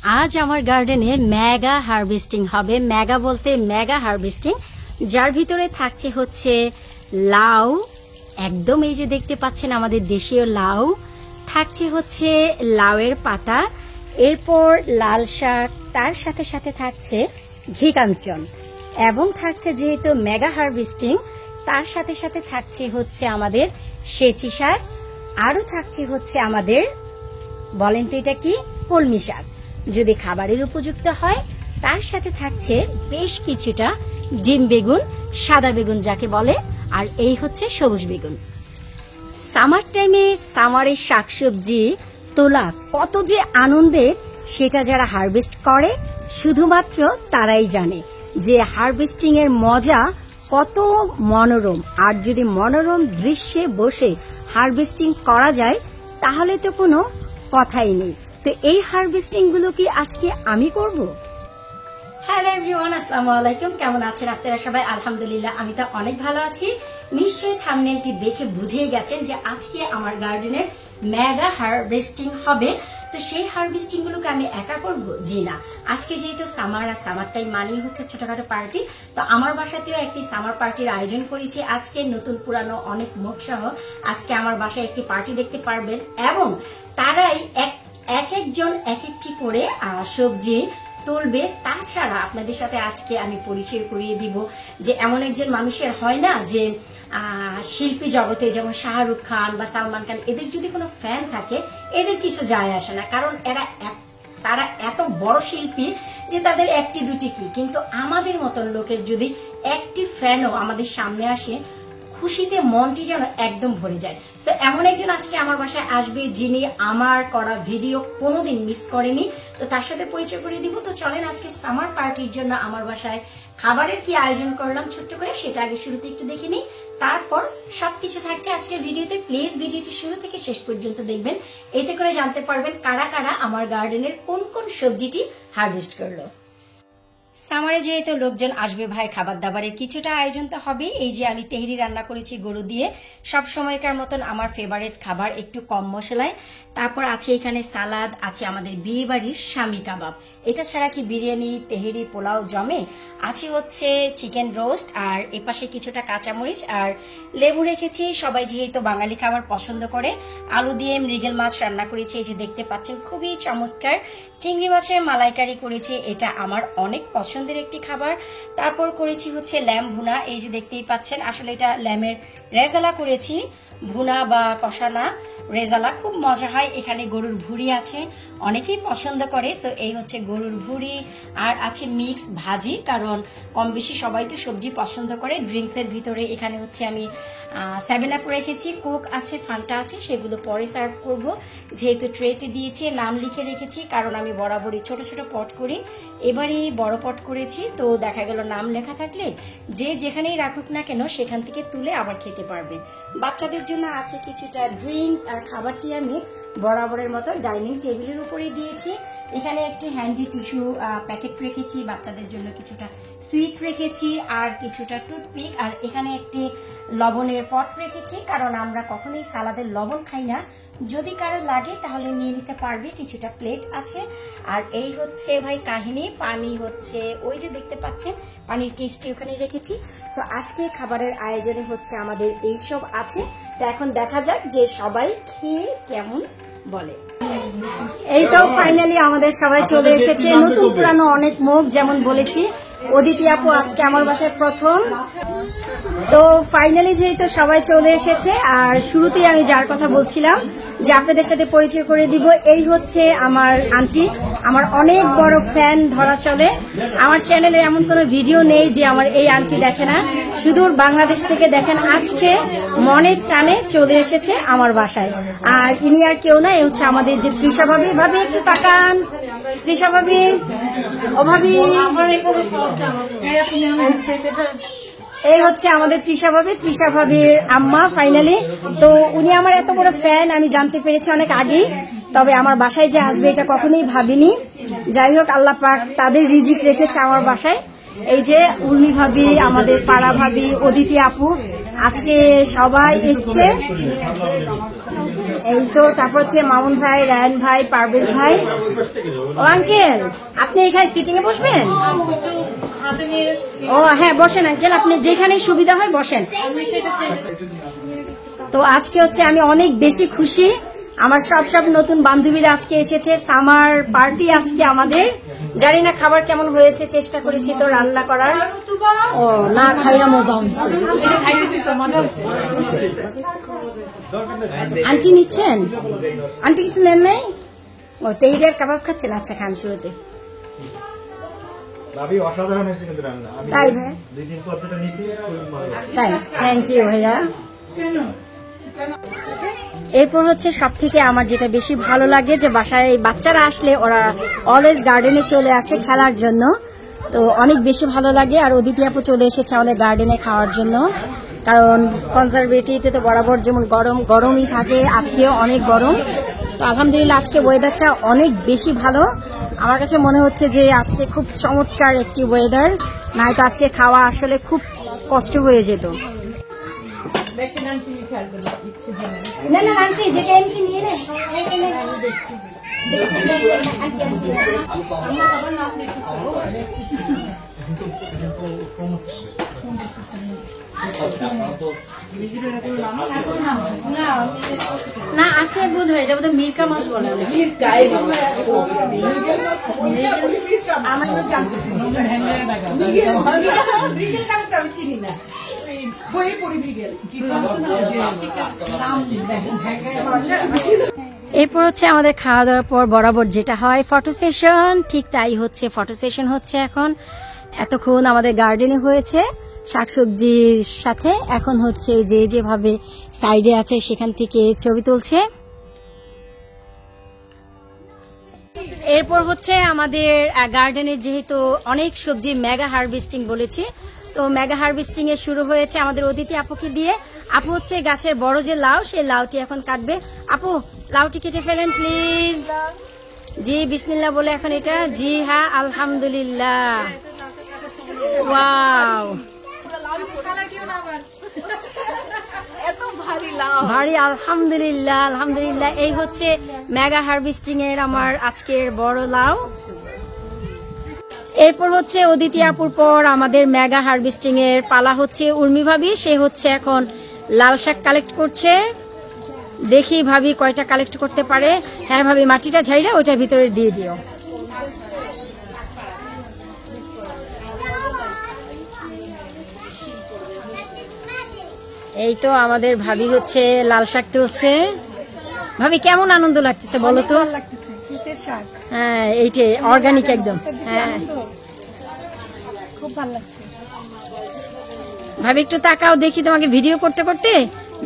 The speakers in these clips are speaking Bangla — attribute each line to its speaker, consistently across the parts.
Speaker 1: আজ আমার গার্ডেনে মেগা হারভেস্টিং হবে। মেগা বলতে মেগা হারভেস্টিং, যার ভিতরে থাকছে হচ্ছে লাউ, একদম এই যে দেখতে পাচ্ছেন আমাদের দেশীয় লাউ, থাকছে হচ্ছে লাউয়ের পাতা, এরপর লাল শাক, তার সাথে সাথে থাকছে ঘি কাঞ্চন, এবং থাকছে যেহেতু মেগা হারভেস্টিং তার সাথে সাথে থাকছে হচ্ছে আমাদের সেচি শাক, আরো থাকছে হচ্ছে আমাদের, বলেন তো এটা কি, কলমি শাক যদি খাবারের উপযুক্ত হয়। তার সাথে থাকছে বেশ কিছুটা ডিম বেগুন, সাদা বেগুন যাকে বলে, আর এই হচ্ছে সবুজ বেগুন। সামার টাইমে সামারের শাকসবজি তোলা কত যে আনন্দের, সেটা যারা হারভেস্ট করে শুধুমাত্র তারাই জানে যে হারভেস্টিং এর মজা কত মনোরম। আর যদি মনোরম দৃশ্যে বসে হারভেস্টিং করা যায় তাহলে তো কোনো কথাই নেই। তো এই হারভেস্টিং গুলো কি আজকে আমি করব। হ্যালো এভরিওয়ান, আসসালামু আলাইকুম। কেমন আছেন আপনারা সবাই? আলহামদুলিল্লাহ, আমি তো অনেক ভালো আছি। নিশ্চয়ই থাম্বনেলটি দেখে বুঝেই গেছেন যে আজকে আমার গার্ডেনের মেগা হারভেস্টিং হবে। তো সেই হারভেস্টিং গুলোকে আমি একা করব? জি না, আজকে যেহেতু সামার, আর সামার টাইম মানেই হচ্ছে ছোটখাটো পার্টি, তো আমার বাসাতেও একটি সামার পার্টির আয়োজন করেছি। আজকে নতুন পুরানো অনেক মুখ সহ আজকে আমার বাসায় একটি পার্টি দেখতে পারবেন, এবং তারাই এক একজন এক একটি করে সবজি তুলবে। তাছাড়া আপনাদের সাথে আজকে আমি পরিচয় করিয়ে দিব যে এমন একজন মানুষের হয় না যে শিল্পী জগতে যেমন শাহরুখ খান বা সালমান খান, এদের যদি কোনো ফ্যান থাকে এদের কিছু যায় আসে না, কারণ তারা এত বড় শিল্পী যে তাদের একটি দুটি কি, কিন্তু আমাদের মতন লোকের যদি একটি ফ্যানও আমাদের সামনে আসে, খুশিতে মনটি যেন একদম ভরে যায়। সো এমন একজন আজকে আমার বাসায় আসবে যিনি আমার করা ভিডিও কোনোদিন মিস করেনি, তো তার সাথে পরিচয় করে দিব। তো চলেন আজকে সামার পার্টির জন্য আমার বাসায় খাবারের কি আয়োজন করলাম ছোট্ট করে, সেটা আগে শুরুতে একটু দেখে নিই, তারপর সবকিছু থাকছে আজকের ভিডিওতে। প্লিজ ভিডিওটি শুরু থেকে শেষ পর্যন্ত দেখবেন, এতে করে জানতে পারবেন কারা কারা আমার গার্ডেনের কোন কোন সবজিটি হারভেস্ট করলো। সামারে যেহেতু লোকজন আসবে ভাই, খাবার দাবারের কিছুটা আয়োজন তো হবে। এই যে আমি তেহরি রান্না করেছি গরু দিয়ে, সব সময়কার মতন আমার ফেভারিট খাবার, একটু কম মশলায়। তারপর আছে এখানে সালাদ, আছে আমাদের বিয়ে বাড়ির স্বামী কাবাব, এটা ছাড়া কি বিরিয়ানি, তেহরি, পোলাও জমে। আছে হচ্ছে চিকেন রোস্ট, আর এপাশে কিছুটা কাঁচামরিচ আর লেবু রেখেছি। সবাই যেহেতু বাঙালি খাবার পছন্দ করে, আলু দিয়ে মৃগেল মাছ রান্না করেছি, এই যে দেখতে পাচ্ছেন খুবই চমৎকার। চিংড়ি মাছের মালাইকারি করেছি, এটা আমার অনেক পছন্দের একটি খাবার। তারপর করেছি হচ্ছে ল্যাম ভুনা, এই যে দেখতেই পাচ্ছেন, আসলে এটা ল্যামের রেজালা করেছি, ভুনা বা কষা না, রেজালা, খুব মজা হয়। এখানে গরুর ভুড়ি আছে, অনেকেই পছন্দ করে। সো এই হচ্ছে গরুর ভুড়ি, আর আছে মিক্স ভাজি, কারণ কম বেশি সবাই তো সবজি পছন্দ করে। ড্রিঙ্কসের ভিতরে এখানে হচ্ছে আমি 7 আপ রেখেছি, কোক আছে, ফান্টা আছে, সেগুলো পরে সার্ভ করব। যেহেতু ট্রেতে দিয়েছি, নাম লিখে রেখেছি, কারণ আমি বরাবরই ছোট ছোট পট করি, এবারে বড় পট করেছি। তো দেখা গেল নাম লেখা থাকলে যে যেখানেই রাখুক না কেন সেখান থেকে তুলে আবার খেতে পারবে। বাচ্চাদের জন্য আছে কিছুটা ড্রিঙ্কস, আর খাবারটি আমি বরাবরের মতো ডাইনিং টেবিলের উপরে দিয়েছি। এখানে একটি হ্যান্ডি টিস্যু প্যাকেট রেখেছি, বাচ্চাদের জন্য কিছুটা সুইট রেখেছি, আর কিছুটা টুথপিক, আর এখানে একটি লবণের পট রেখেছি, কারণ আমরা কখনোই সালাদের লবণ খাই না, যদি কারো লাগে তাহলে নিয়ে নিতে পারবে। কিছুটা প্লেট আছে, আর এই হচ্ছে ভাই কাহিনী। পানি হচ্ছে ওই যে দেখতে পাচ্ছেন, পানির কেসটি ওখানে রেখেছি। সো আজকে খাবারের আয়োজনে হচ্ছে আমাদের এইসব আছে। তো এখন দেখা যাক যে সবাই খেয়ে কেমন বলে। এই তো ফাইনালি আমাদের সবাই চলে এসেছে, নতুন পুরানো অনেক মুখ, যেমন বলেছি অদিতি আপু আজকে আমার বাসায় প্রথম। তো ফাইনালি যেহেতু সবাই চলে এসেছে, আর শুরুতেই আমি যার কথা বলছিলাম যে আপনাদের সাথে পরিচয় করে দিব, এই হচ্ছে আমার আন্টি, আমার অনেক বড় ফ্যান ধরা চলে। আমার চ্যানেলে এমন কোনো ভিডিও নেই যে আমার এই আন্টি দেখে না, সুদূর বাংলাদেশ থেকে দেখেন আজকে মনের টানে চলে এসেছে আমার বাসায়। আর ইনি আর কেউ না, এই হচ্ছে আমাদের যে তৃষা ভাবি। ভাবি একটু তাকান, তৃষা ভাবি, ও ভাবি, এই হচ্ছে আমাদের তৃষা ভাবি, তৃষা ভাবির আম্মা ফাইনালি। তো উনি আমার এত বড় ফ্যান আমি জানতে পেরেছি অনেক আগেই, তবে আমার বাসায় যে আসবে এটা কখনোই ভাবিনি। যাই হোক, আল্লাহ পাক তাদের রিজিক রেখেছে আমার বাসায়। এই যে উর্মি ভাবি, আমাদের পাড়া ভাবি, অদিতি আপু, আজকে সবাই এসছে। এই তো তারপর হচ্ছে মামুন ভাই, রায়ন ভাই, পারভেজ ভাই। ও আঙ্কেল, আপনি এখানে সিটিং এ বসবেন? ও হ্যাঁ, বসেন আঙ্কেল, আপনি যেখানে সুবিধা হয় বসেন। তো আজকে হচ্ছে আমি অনেক বেশি খুশি, আমার সব নতুন বান্ধবীরা আজকে এসেছে, সামার পার্টি আজকে আমাদের। জানি না খাবার কেমন হয়েছে, চেষ্টা করেছি তো রান্না করার। ও না, খাইয়া মজা হচ্ছে। আন্টি নিচ্ছেন? আন্টি কিছু নেন নাই? ও তেইডের কাবাব খাচ্ছেন? আচ্ছা, খান শুরুতে।
Speaker 2: অসাধারণ হয়েছে কিন্তু রান্না।
Speaker 1: তাই ভাই?
Speaker 2: 2 দিন পর যেটা নিচ্ছি
Speaker 1: তাই, থ্যাংক ইউ ভাইয়া। এরপর হচ্ছে সব থেকে আমার যেটা বেশি ভালো লাগে যে বাসায় বাচ্চারা আসলে ওরা অলওয়েজ গার্ডেনে চলে আসে খেলার জন্য, তো অনেক বেশি ভালো লাগে। আর অদিতি আপু চলে এসেছে আমাদের গার্ডেনে খাওয়ার জন্য, কারণ কনজারভেটিভে তো বরাবর যেমন গরমই থাকে, আজকেও অনেক গরম। তো আলহামদুলিল্লাহ আজকে ওয়েদারটা অনেক বেশি ভালো। আমার কাছে মনে হচ্ছে যে আজকে খুব চমৎকার একটি ওয়েদার, নয়তো আজকে খাওয়া আসলে খুব কষ্ট হয়ে যেত। না না আন্টি, যেটা আন্টি নিয়ে নেন। না আছে বোধ হয়, এটা বোধ হয় মির্কা মাছ বলে।
Speaker 3: আমি চিনি না।
Speaker 1: এরপর হচ্ছে আমাদের খাওয়া দাওয়ার পর বরাবর যেটা হয় ফটো সেশন, ঠিক তাই হচ্ছে, ফটো সেশন হচ্ছে এখন। এতক্ষণ আমাদের গার্ডেনে হয়েছে শাকসবজির সাথে, এখন হচ্ছে যে যেভাবে সাইডে আছে সেখান থেকে ছবি তুলছে। এরপর হচ্ছে আমাদের গার্ডেনের যেহেতু অনেক সবজি মেগা হারভেস্টিং বলেছি, তো মেগা হারভেস্টিং এ শুরু হয়েছে আমাদের অদিতি আপুকে দিয়ে। আপু হচ্ছে গাছের বড় যে লাউ, সেই লাউটি এখন কাটবে। আপু লাউটি কেটে ফেলেন প্লিজ। জি বিসমিল্লাহ বলে এখন এটা। জি হ্যাঁ, আলহামদুলিল্লাহ। ওয়াও, ভারী, আলহামদুলিল্লাহ আলহামদুলিল্লাহ। এই হচ্ছে মেগা হারভেস্টিং এর আমার আজকের বড় লাউ। এরপর হচ্ছে অদিতি আপুর পর আমাদের মেগা হারভেস্টিং এর পালা হচ্ছে উর্মি ভাবি, সে হচ্ছে এখন লাল শাক কালেক্ট করছে। দেখি ভাবি কয়টা কালেক্ট করতে পারে। হ্যাঁ ভাবি, মাটিটা ঝাইরা ওইটার ভিতরে দিয়ে দিও। এই তো আমাদের ভাবি হচ্ছে লাল শাক তুলছে। ভাবি কেমন আনন্দ লাগতেছে বলো তো? হ্যাঁ, এইটা অর্গানিক একদম। হ্যাঁ খুব ভালো লাগছে। ভাবি একটু তাকাও দেখি, তোমাকে ভিডিও করতে করতে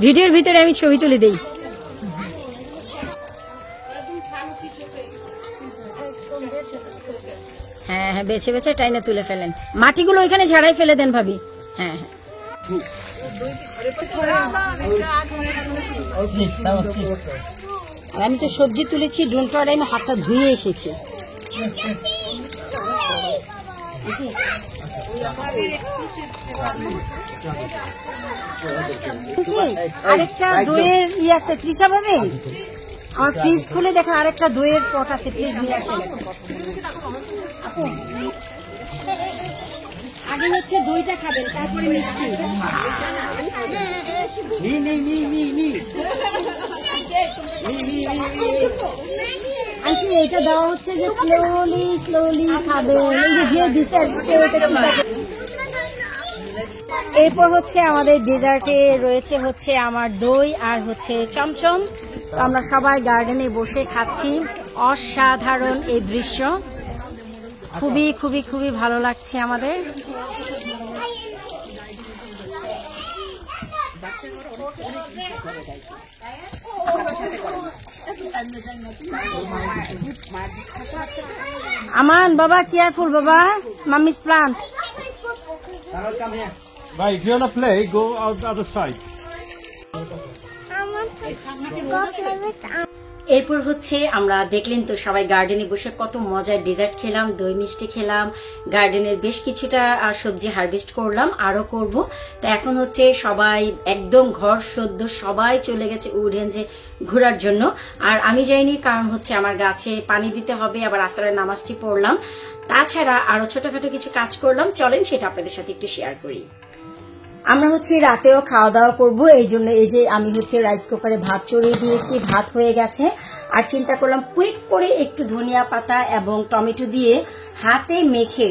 Speaker 1: ভিডিওর ভিতরে আমি ছবি তুলে দেই। হ্যাঁ হ্যাঁ, বেছে বেছে টাইনে তুলে ফেলেন। মাটিগুলো ওইখানে ঝাড়াই ফেলে দেন ভাবি। হ্যাঁ হ্যাঁ, আমি তো সবজি তুলেছি, ডোন্ট ওয়ারি, আমি হাতটা ধুয়ে এসেছি। আরেকটা দইয়ের আছে তৃষা ভাবে, আমার ফ্রিজ খুলে দেখা আরেকটা দইয়ের পট আছে, প্লিজ নিয়ে আসেন। আগে হচ্ছে দইটা খাবেন, তারপরে মিষ্টি। এটা দেওয়া হচ্ছে যে স্লোলি স্লোলি খাবেন, যে দিছে। এরপর হচ্ছে আমাদের ডেজার্টে রয়েছে হচ্ছে আমার দই আর হচ্ছে চমচম। তো আমরা সবাই গার্ডেনে বসে খাচ্ছি। অসাধারণ এই দৃশ্য, খুবই খুবই খুবই ভালো লাগছে আমাদের। আমান বাবা, কেয়ারফুল বাবা, মাম্মি's plant.
Speaker 2: Right, if you wanna play, go out the other side.
Speaker 1: এরপর হচ্ছে আমরা দেখলেন তো সবাই গার্ডেনে বসে কত মজার ডেজার্ট খেলাম, দই মিষ্টি খেলাম, গার্ডেনের বেশ কিছুটা সবজি হারভেস্ট করলাম, আরো করব। তো এখন হচ্ছে সবাই একদম ঘর সদ্য সবাই চলে গেছে উডেন্সে ঘোরার জন্য, আর আমি যাইনি কারণ হচ্ছে আমার গাছে পানি দিতে হবে, আবার আসরের নামাজটি পড়লাম, তাছাড়া আরো ছোটখাটো কিছু কাজ করলাম। চলেন সেটা আপনাদের সাথে একটু শেয়ার করি। আমরা হচ্ছে রাতেও খাওয়া দাওয়া করব, এই জন্য এই যে আমি হচ্ছে রাইস কুকারে ভাত চড়িয়ে দিয়েছি, ভাত হয়ে গেছে। আর চিন্তা করলাম কুইক করে একটু ধনিয়া পাতা এবং টমেটো দিয়ে হাতে মেখে,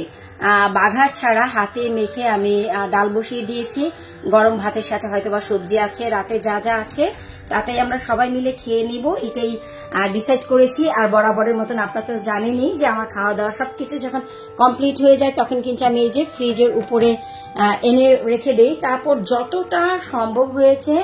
Speaker 1: বাঘার ছাড়া হাতে মেখে আমি ডাল বসিয়ে দিয়েছি। গরম ভাতের সাথে হয়তোবা সবজি আছে, রাতে যা যা আছে তাতেই আমরা সবাই মিলে খেয়ে নিব, এটাই ডিসাইড করেছি। আর বরাবরের মতন আপনারা তো জানেনই যে আমার খাওয়া দাওয়া সবকিছু যখন কমপ্লিট হয়ে যায় তখন কিন্তু আমি এই যে ফ্রিজের উপরে এনে রেখে দেই। তারপর যতটা সম্ভব হয়েছে,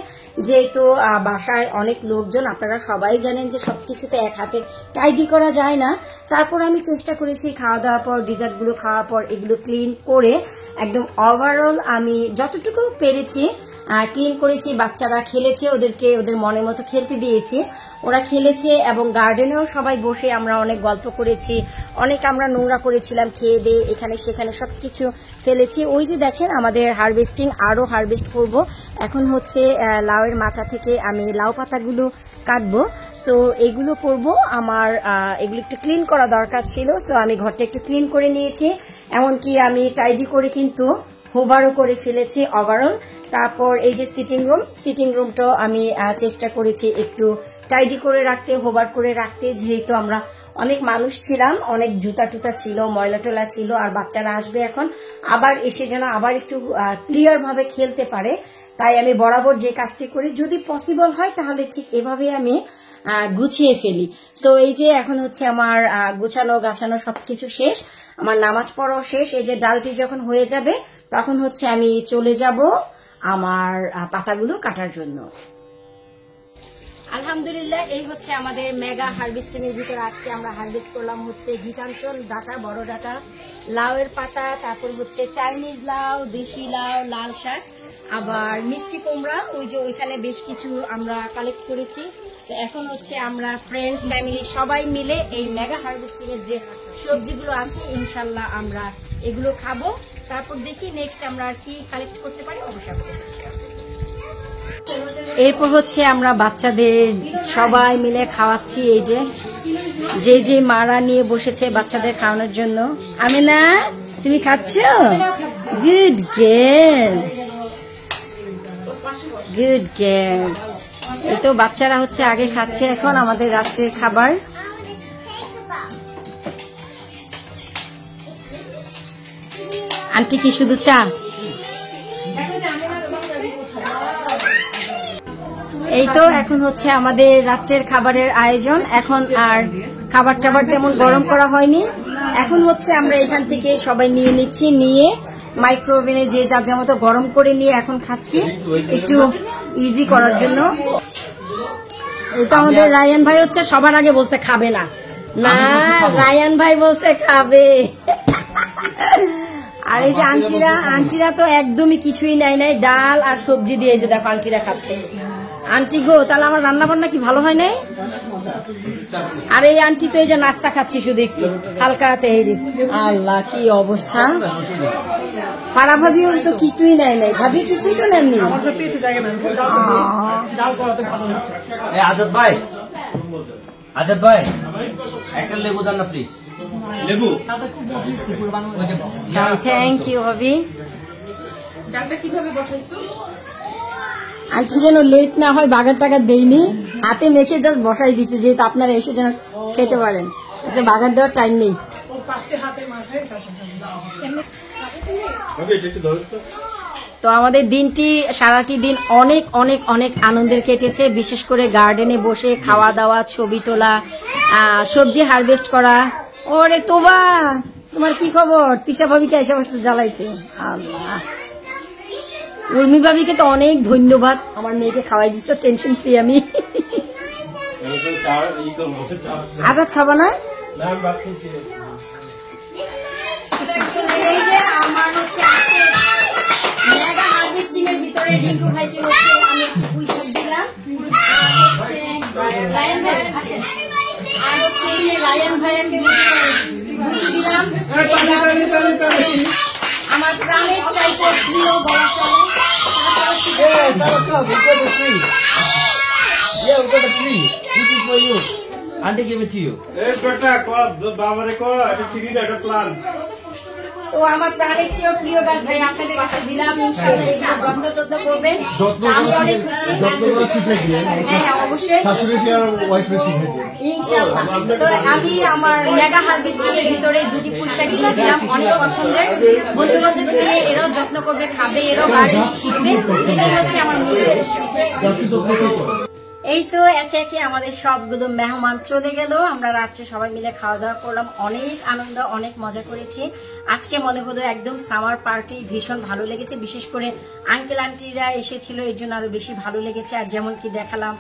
Speaker 1: যেহেতু বাসায় অনেক লোকজন, আপনারা সবাই জানেন যে সবকিছুতে এক হাতে টাইডি করা যায় না, তারপর আমি চেষ্টা করেছি খাওয়া দাওয়ার পর, ডিজার্টগুলো খাওয়ার পর এগুলো ক্লিন করে একদম ওভারঅল আমি যতটুকু পেরেছি ক্লিন করেছি। বাচ্চারা খেলেছে, ওদেরকে ওদের মনের মতো খেলতে দিয়েছি, ওরা খেলেছে। এবং গার্ডেনেও সবাই বসে আমরা অনেক গল্প করেছি, অনেক আমরা নোংরা করেছিলাম, খেয়ে দিয়ে এখানে সেখানে সবকিছু ফেলেছি। ওই যে দেখেন আমাদের হারভেস্টিং, আরো হারভেস্ট করব। এখন হচ্ছে লাউয়ের মাচা থেকে আমি লাউ পাতাগুলো কাটবো, সো এগুলো করব। আমার এগুলো একটু ক্লিন করা দরকার ছিল, সো আমি ঘরটা একটু ক্লিন করে নিয়েছি। এমনকি আমি টাইডি করে কিন্তু হোভারও করে ফেলেছি ওভারঅল। তারপর এই যে সিটিং রুমটাও আমি চেষ্টা করেছি একটু টাইডি করে রাখতে, হোভার করে রাখতে, যেহেতু আমরা অনেক মানুষ ছিলাম, অনেক জুতা টুতা ছিল, ময়লা টোলা ছিল, আর বাচ্চারা আসবে এখন আবার এসে যেন আবার একটু ক্লিয়ার ভাবে খেলতে পারে, তাই আমি বরাবর যে কাজটি করি, যদি পসিবল হয় তাহলে ঠিক এভাবে আমি গুছিয়ে ফেলি। সো এই যে এখন হচ্ছে আমার গুছানো গাছানো সবকিছু শেষ, আমার নামাজ পড়াও শেষ। এই যে ডালটি যখন হয়ে যাবে তখন হচ্ছে আমি চলে যাব আমার পাতাগুলো কাটার জন্য। আলহামদুলিল্লাহ, এই হচ্ছে আমাদের মেগা হারভেস্টিং এর ভিতরে আজকে আমরা হারভেস্ট করলাম হচ্ছে গীতাঞ্চল ডাটা, বড় ডাটা, লাউয়ের পাতা, তারপর হচ্ছে চাইনিজ লাউ, দেশি লাউ, লাল শাক, আবার মিষ্টি কুমড়া, ওই যে ওইখানে বেশ কিছু আমরা কালেক্ট করেছি। তো এখন হচ্ছে আমরা ফ্রেন্ডস ফ্যামিলি সবাই মিলে এই মেগা হারভেস্টিং এর যে সবজিগুলো আছে ইনশাল্লাহ আমরা এগুলো খাবো। তারপর দেখি নেক্সট আমরা আর কি কালেক্ট করতে পারি, অবশ্যই আপনাদের সাথে শেয়ার করব। এরপর হচ্ছে আমরা বাচ্চাদের সবাই মিলে খাওয়াচ্ছি, এই যে যে মারা নিয়ে বসেছে বাচ্চাদের খাওয়ানোর জন্য। আমিনা, তুমি খাচ্ছ? Good girl, good girl. এই তো বাচ্চারা হচ্ছে আগে খাচ্ছে এখন আমাদের রাত্রের খাবার। আন্টি কি শুধু চা? এই তো এখন হচ্ছে আমাদের রাত্রের খাবারের আয়োজন। এখন আর খাবার টাবার তেমন গরম করা হয়নি, এখন হচ্ছে আমরা এখান থেকে সবাই নিয়ে নিচ্ছি, নিয়ে মাইক্রোওভেনে যে যার যার মতো গরম করে নিয়ে এখন খাচ্ছি একটু ইজি করার জন্য। এই তো আমাদের রায়ান ভাই হচ্ছে সবার আগে বলছে খাবে না, না রায়ান ভাই বলছে খাবে। আর এই যে আন্টিরা তো একদমই কিছুই নাই, ডাল আর সবজি দিয়ে যে দেখো আন্টিরা খাচ্ছে। আন্টি গো, তাহলে আমার রান্না বান্না কি ভালো হয় নাই? আর এই আন্টি তো এই যে নাস্তা খাচ্ছি শুধু একটু হালকা তেহেরি। আল্লাহ কি অবস্থা! ফারা ভাবিও তো কিছুই নাই, ভাবি কিছুই তো নেননি।
Speaker 2: আজাদ ভাই একটা লেবু দাও না প্লিজ। লেবু,
Speaker 1: থ্যাংক ইউ ভাবি।
Speaker 3: ডালটা কিভাবে বসাইছো?
Speaker 1: আন্টি যেন লেট না হয়, বাগার টাগার দেয়নি, হাতে মেখে জাস্ট বসাই দিছে, যেহেতু আপনারা এসে যেন খেতে পারেন, বাগার দেওয়ার টাইম নেই। তো আমাদের দিনটি সারাটি দিন অনেক অনেক অনেক আনন্দের কেটেছে, বিশেষ করে গার্ডেনে বসে খাওয়া দাওয়া, ছবি তোলা, সবজি হারভেস্ট করা। ওরে তোবা, তোমার কি খবর? তিশা ভাবিকে এসে বসে জ্বালাইতে। আল্লাহ, উর্মি ভাবিকে তো অনেক ধন্যবাদ, আমার মেয়েকে খাওয়াই দিচ্ছ, টেনশন ফ্রি আমি। আজাদ খাবা না? এই যে আমার হচ্ছে মেগা হারভেস্টিং এর ভিতরে রিঙ্কু ভাইকে হচ্ছে আমি একটু পুঁই শাক দিলাম, হচ্ছে রায়ান ভাই আসেন। আর হচ্ছে এই যে রায়ান ভাইয়াকে দুটি দিলাম। আমার প্রাণের চাইতে প্রিয় বলা চলে।
Speaker 2: Yeah, we got a tree. This is for you. Auntie gave it to you.
Speaker 1: তো আমার প্রাণের চেয়েও প্রিয় গাছ ভাই আপনাদের কাছে দিলাম। ইনশাআল্লাহ এগুলো যত্ন টত্ন করবেন। আমি অনেক খুশি। হ্যাঁ অবশ্যই ইনশাআল্লাহ। তো আমি আমার মেগা হারভেস্টিং এর ভিতরে দুটি পুঁইশাক দিয়ে দিলাম, অনেক পছন্দের। বন্ধু বান্ধব নিয়ে এরাও যত্ন করবে, খাবে, এরাও গার্ডেনিং শিখবে। এটাই হচ্ছে আমার মূল উদ্দেশ্য। এই তো একে একে আমাদের সবগুলো মেহমান চলে গেল। আমরা রাত্রে সবাই মিলে খাওয়া দাওয়া করলাম, অনেক আনন্দ, অনেক মজা করেছি। আজকে মনে হলো একদম সামার পার্টি, ভীষণ ভালো লেগেছে। বিশেষ করে আঙ্কেল আন্টিরা এসেছিল, এর জন্য আরো বেশি ভালো লেগেছে। আর যেমন কি দেখালাম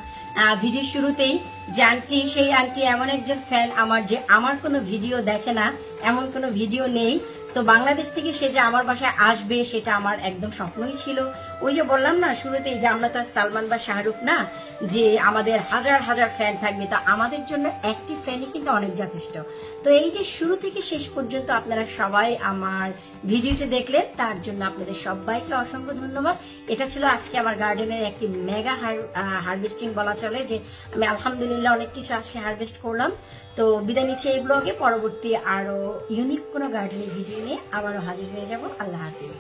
Speaker 1: ভিডিও শুরুতেই যে আন্টি, সেই আন্টি এমন একজন ফ্যান আমার, যে আমার কোনো ভিডিও দেখে না, এমন কোনো ভিডিও নেই। তো বাংলাদেশ থেকে সে যে আমার বাসায় আসবে সেটা আমার একদম স্বপ্নই ছিল। ওই যে বললাম না শুরুতেই যে আমরা তো সালমান বা শাহরুখ না, যে আমাদের হাজার হাজার ফ্যান থাকবে। তো আমাদের জন্য একটি ফ্যানই কিন্তু অনেক যথেষ্ট। তো এই যে শুরু থেকে শেষ পর্যন্ত আপনারা সবাই আমার ভিডিওটি দেখলেন, তার জন্য আপনাদের সবাইকে অসংখ্য ধন্যবাদ। এটা ছিল আজকে আমার গার্ডেনের একটি মেগা হারভেস্টিং বলা চলে, যে আমি আলহামদুলিল্লাহ অনেক কিছু আজকে হারভেস্ট করলাম। তো বিদায় নিচ্ছি এই ব্লগে। পরবর্তী আরো ইউনিক কোনো গার্ডেনের ভিডিও নিয়ে আবারও হাজির হয়ে যাব। আল্লাহ হাফিজ।